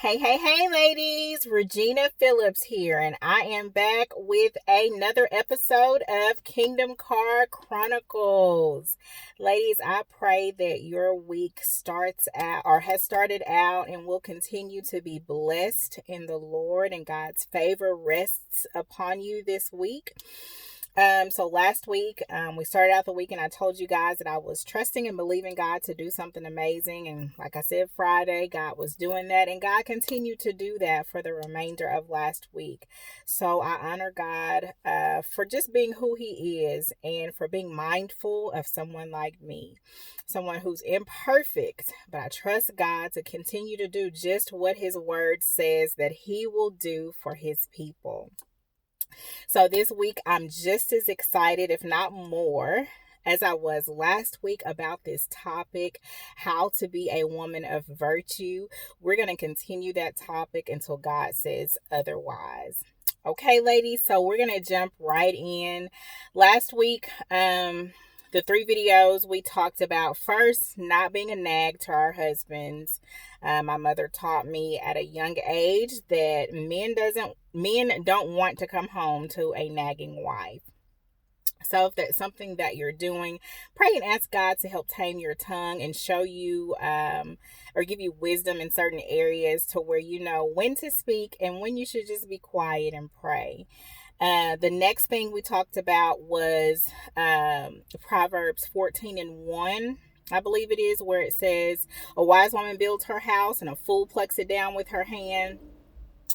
Hey, ladies. Regina Phillips here, and I am back with another episode of Kingdom Car Chronicles. Ladies, I pray that your week starts out or has started out and will continue to be blessed in the Lord, and God's favor rests upon you this week. So last week, we started out the week and I told you guys that I was trusting and believing God to do something amazing. And like I said, Friday, God was doing that, and God continued to do that for the remainder of last week. So I honor God for just being who He is and for being mindful of someone like me, someone who's imperfect, but I trust God to continue to do just what His word says that He will do for His people. So this week, I'm just as excited, if not more, as I was last week about this topic, how to be a woman of virtue. We're going to continue that topic until God says otherwise. Okay, ladies, so we're going to jump right in. Last week, the 3 videos we talked about, first, not being a nag to our husbands. My mother taught me at a young age that men don't want to come home to a nagging wife. So if that's something that you're doing, pray and ask God to help tame your tongue and show you or give you wisdom in certain areas to where you know when to speak and when you should just be quiet and pray. The next thing we talked about was Proverbs 14:1. I believe it is, where it says, a wise woman builds her house and a fool plucks it down with her hand.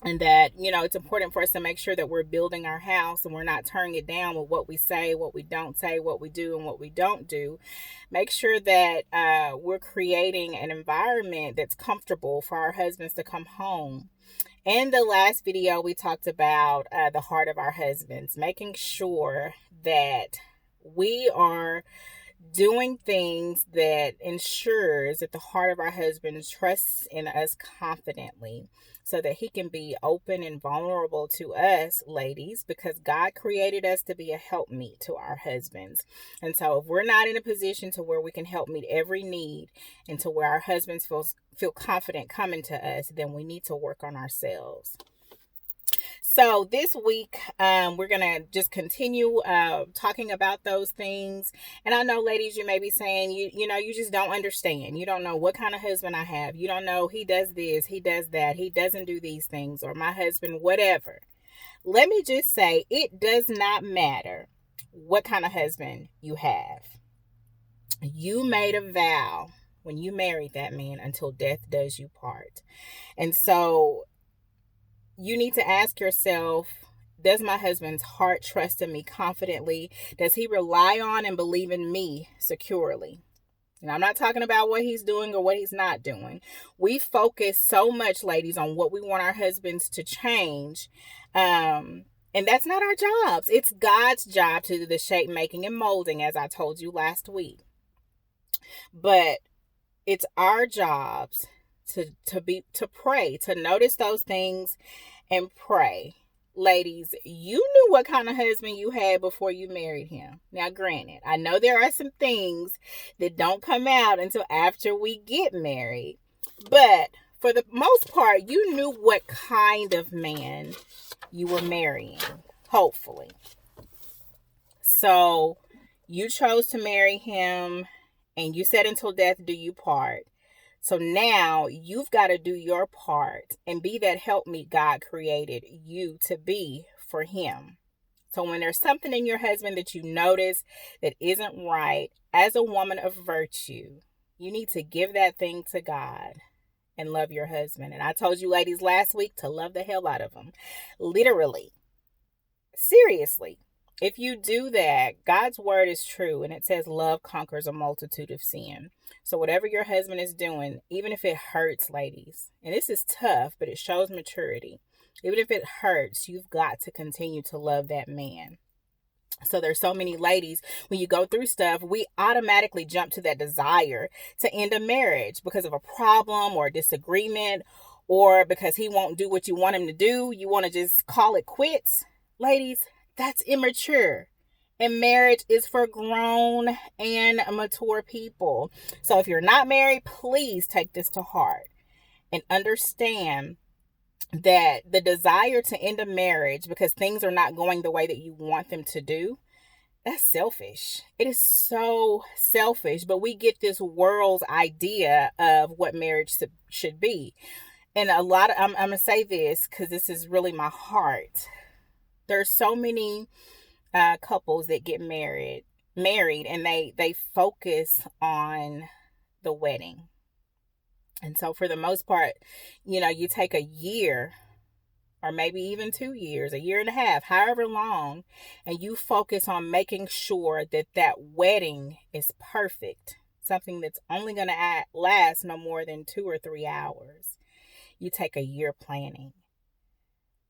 And that, it's important for us to make sure that we're building our house and we're not tearing it down with what we say, what we don't say, what we do, and what we don't do. Make sure that we're creating an environment that's comfortable for our husbands to come home. In the last video, we talked about the heart of our husbands, making sure that we are doing things that ensures that the heart of our husband trusts in us confidently so that he can be open and vulnerable to us, ladies, because God created us to be a helpmeet to our husbands. And so if we're not in a position to where we can help meet every need and to where our husbands feel confident coming to us, then we need to work on ourselves. So this week, we're going to just continue talking about those things. And I know, ladies, you may be saying, you just don't understand. You don't know what kind of husband I have. You don't know he does this, he does that, he doesn't do these things, or my husband, whatever. Let me just say, it does not matter what kind of husband you have. You made a vow when you married that man until death does you part. And so you need to ask yourself, does my husband's heart trust in me confidently? Does he rely on and believe in me securely? And I'm not talking about what he's doing or what he's not doing. We focus so much, ladies, on what we want our husbands to change. And that's not our jobs. It's God's job to do the shape making and molding, as I told you last week. But it's our jobs to pray, to notice those things and pray. Ladies, you knew what kind of husband you had before you married him. Now, granted, I know there are some things that don't come out until after we get married, but for the most part, you knew what kind of man you were marrying, hopefully. So you chose to marry him, and you said until death do you part. So now you've got to do your part and be that helpmeet God created you to be for him. So when there's something in your husband that you notice that isn't right, as a woman of virtue, you need to give that thing to God and love your husband. And I told you, ladies, last week to love the hell out of him. Literally. Seriously. If you do that, God's word is true, and it says love conquers a multitude of sin. So whatever your husband is doing, even if it hurts, ladies, and this is tough, but it shows maturity. Even if it hurts, you've got to continue to love that man. So there's so many ladies, when you go through stuff, we automatically jump to that desire to end a marriage because of a problem or a disagreement, or because he won't do what you want him to do. You want to just call it quits. Ladies, that's immature. And marriage is for grown and mature people. So if you're not married, please take this to heart. and understand that the desire to end a marriage because things are not going the way that you want them to do, that's selfish. It is so selfish, but we get this world's idea of what marriage should be. And I'm going to say this because this is really my heart. There's so many couples that get married and they focus on the wedding. And so for the most part, you take a year or maybe even 2 years, a year and a half, however long, and you focus on making sure that that wedding is perfect, something that's only going to last no more than 2 or 3 hours. You take a year planning.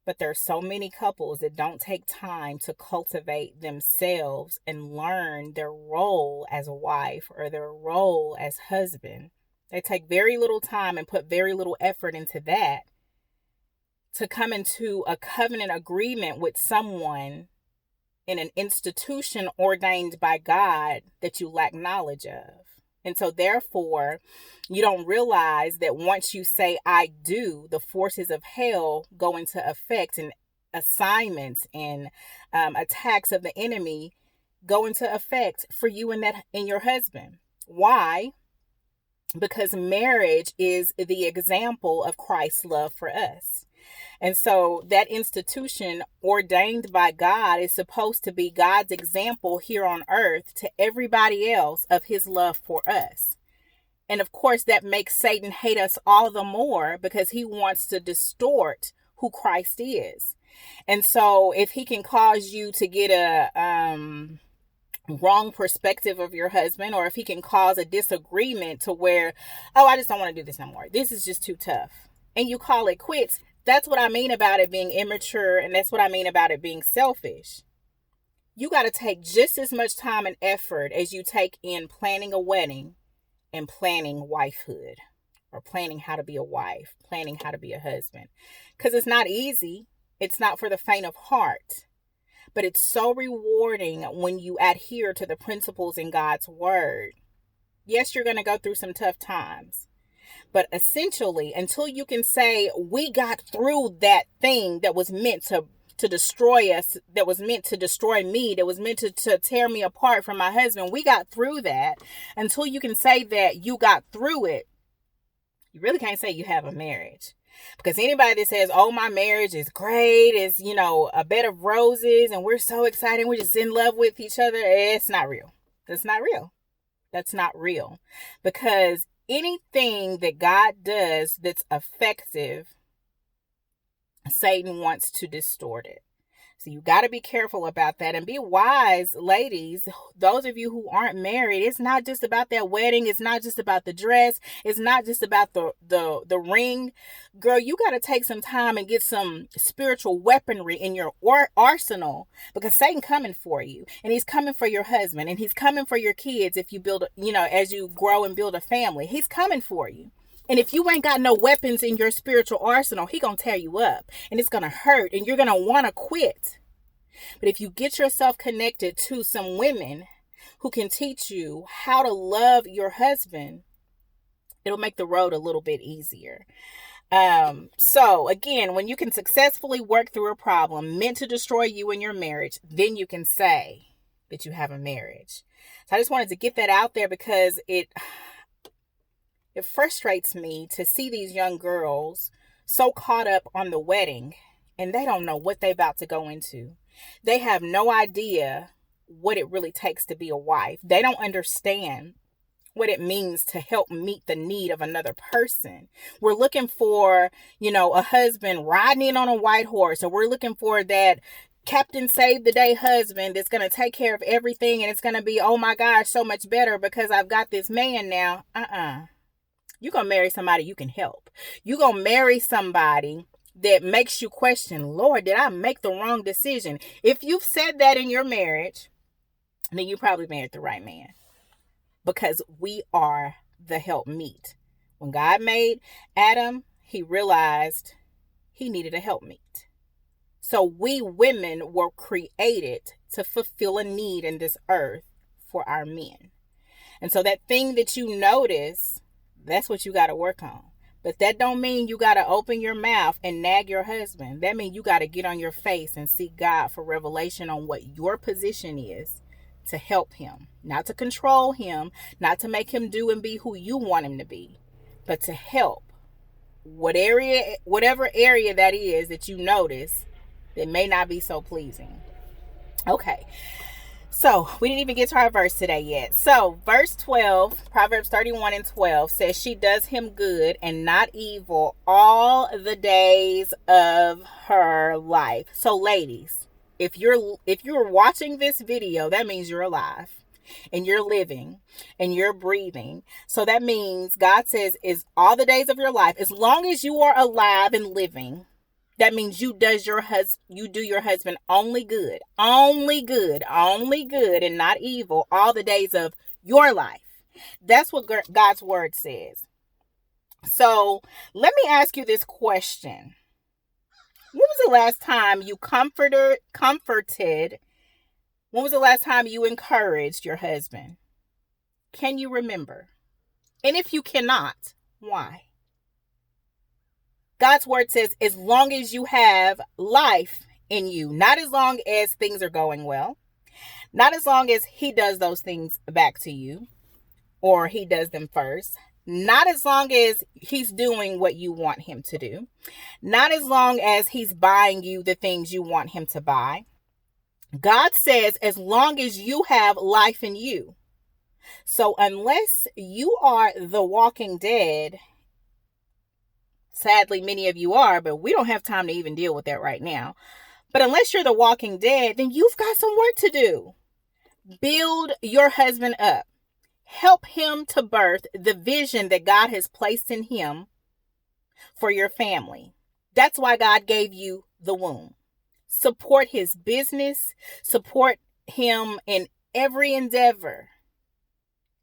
But there are so many couples that don't take time to cultivate themselves and learn their role as a wife or their role as husband. They take very little time and put very little effort into that to come into a covenant agreement with someone in an institution ordained by God that you lack knowledge of. And so therefore, you don't realize that once you say, I do, the forces of hell go into effect, and assignments and attacks of the enemy go into effect for you and your husband. Why? Because marriage is the example of Christ's love for us. And so that institution ordained by God is supposed to be God's example here on earth to everybody else of his love for us. And of course, that makes Satan hate us all the more because he wants to distort who Christ is. And so if he can cause you to get a wrong perspective of your husband, or if he can cause a disagreement to where, oh, I just don't want to do this no more. This is just too tough. And you call it quits. That's what I mean about it being immature, and that's what I mean about it being selfish. You got to take just as much time and effort as you take in planning a wedding and planning wifehood, or planning how to be a wife, planning how to be a husband. Because it's not easy. It's not for the faint of heart. But it's so rewarding when you adhere to the principles in God's word. Yes, you're going to go through some tough times. But essentially, until you can say, we got through that thing that was meant to destroy us, that was meant to destroy me, that was meant to tear me apart from my husband, we got through that. Until you can say that you got through it, you really can't say you have a marriage. Because anybody that says, oh, my marriage is great, it's, a bed of roses, and we're so excited, we're just in love with each other, it's not real. That's not real. That's not real. Because anything that God does that's effective, Satan wants to distort it. So you got to be careful about that and be wise, ladies. Those of you who aren't married, it's not just about that wedding. It's not just about the dress. It's not just about the ring. Girl, you got to take some time and get some spiritual weaponry in your arsenal, because Satan coming for you, and he's coming for your husband, and he's coming for your kids. If you build, as you grow and build a family, he's coming for you. And if you ain't got no weapons in your spiritual arsenal, he gonna tear you up, and it's gonna hurt, and you're gonna want to quit. But if you get yourself connected to some women who can teach you how to love your husband, it'll make the road a little bit easier. So again, when you can successfully work through a problem meant to destroy you and your marriage, then you can say that you have a marriage. So I just wanted to get that out there, because it frustrates me to see these young girls so caught up on the wedding, and they don't know what they're about to go into. They have no idea what it really takes to be a wife. They don't understand what it means to help meet the need of another person. We're looking for, a husband riding in on a white horse, or we're looking for that Captain Save the Day husband that's going to take care of everything, and it's going to be, oh my gosh, so much better because I've got this man now. You're going to marry somebody you can help. You're going to marry somebody that makes you question, Lord, did I make the wrong decision? If you've said that in your marriage, then you probably married the right man, because we are the helpmeet. When God made Adam, he realized he needed a helpmeet. So we women were created to fulfill a need in this earth for our men. And so that thing that you notice, that's what you got to work on. But that don't mean you got to open your mouth and nag your husband. That means you got to get on your face and seek God for revelation on what your position is to help him. Not to control him, not to make him do and be who you want him to be, but to help. Whatever area that is that you notice that may not be so pleasing. Okay. So we didn't even get to our verse today yet. So verse 12, Proverbs 31:12 says, she does him good and not evil all the days of her life. So ladies, if you're watching this video, that means you're alive and you're living and you're breathing. So that means God says is all the days of your life, as long as you are alive and living, that means you do your husband only good, and not evil all the days of your life. That's what God's word says. So let me ask you this question. When was the last time you comforted? When was the last time you encouraged your husband? Can you remember? And if you cannot, why? God's word says, as long as you have life in you, not as long as things are going well, not as long as he does those things back to you, or he does them first, not as long as he's doing what you want him to do, not as long as he's buying you the things you want him to buy. God says, as long as you have life in you. So unless you are the walking dead, sadly, many of you are, but we don't have time to even deal with that right now. But unless you're the walking dead, then you've got some work to do. Build your husband up. Help him to birth the vision that God has placed in him for your family. That's why God gave you the womb. Support his business. Support him in every endeavor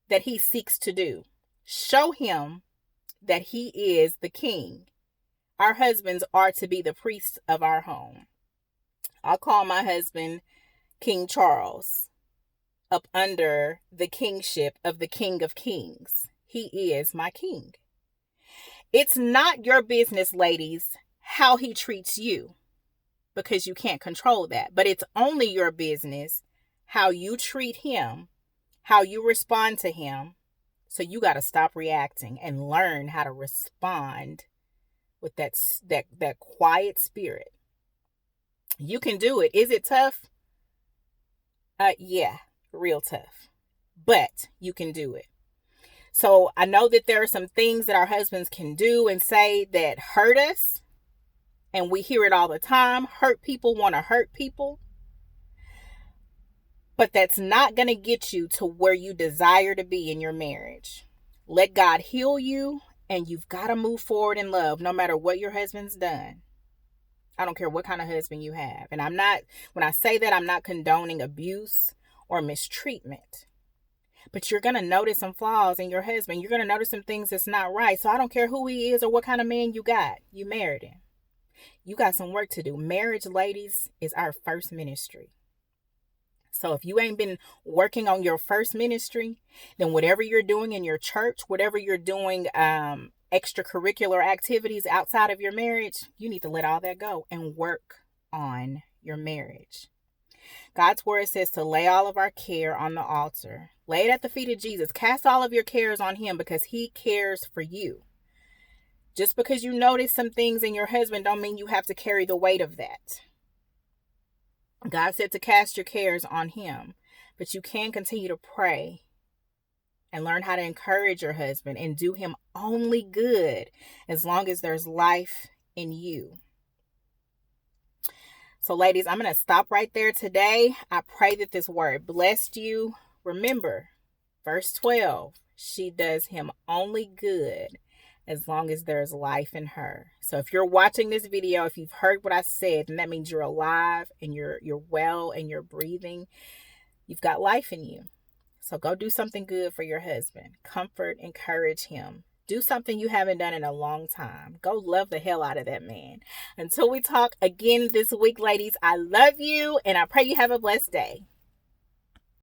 that he seeks to do. Show him that he is the king. Our husbands are to be the priests of our home. I'll call my husband King Charles, up under the kingship of the King of Kings. He is my king. It's not your business, ladies, how he treats you, because you can't control that. But it's only your business how you treat him, how you respond to him. So you got to stop reacting and learn how to respond with that quiet spirit. You can do it. Is it tough? Yeah, real tough. But you can do it. So I know that there are some things that our husbands can do and say that hurt us. And we hear it all the time. Hurt people want to hurt people. But that's not going to get you to where you desire to be in your marriage. Let God heal you, and you've got to move forward in love no matter what your husband's done. I don't care what kind of husband you have. And when I say that, I'm not condoning abuse or mistreatment. But you're going to notice some flaws in your husband. You're going to notice some things that's not right. So I don't care who he is or what kind of man you got. You married him. You got some work to do. Marriage, ladies, is our first ministry. So if you ain't been working on your first ministry, then whatever you're doing in your church, whatever you're doing, extracurricular activities outside of your marriage, you need to let all that go and work on your marriage. God's word says to lay all of our care on the altar. Lay it at the feet of Jesus. Cast all of your cares on him because he cares for you. Just because you notice some things in your husband don't mean you have to carry the weight of that. God said to cast your cares on him, but you can continue to pray and learn how to encourage your husband and do him only good as long as there's life in you. So ladies, I'm going to stop right there today. I pray that this word blessed you. Remember, verse 12, she does him only good as long as there's life in her. So if you're watching this video, if you've heard what I said, then that means you're alive and you're well and you're breathing. You've got life in you. So go do something good for your husband. Comfort, encourage him. Do something you haven't done in a long time. Go love the hell out of that man. Until we talk again this week, ladies, I love you and I pray you have a blessed day.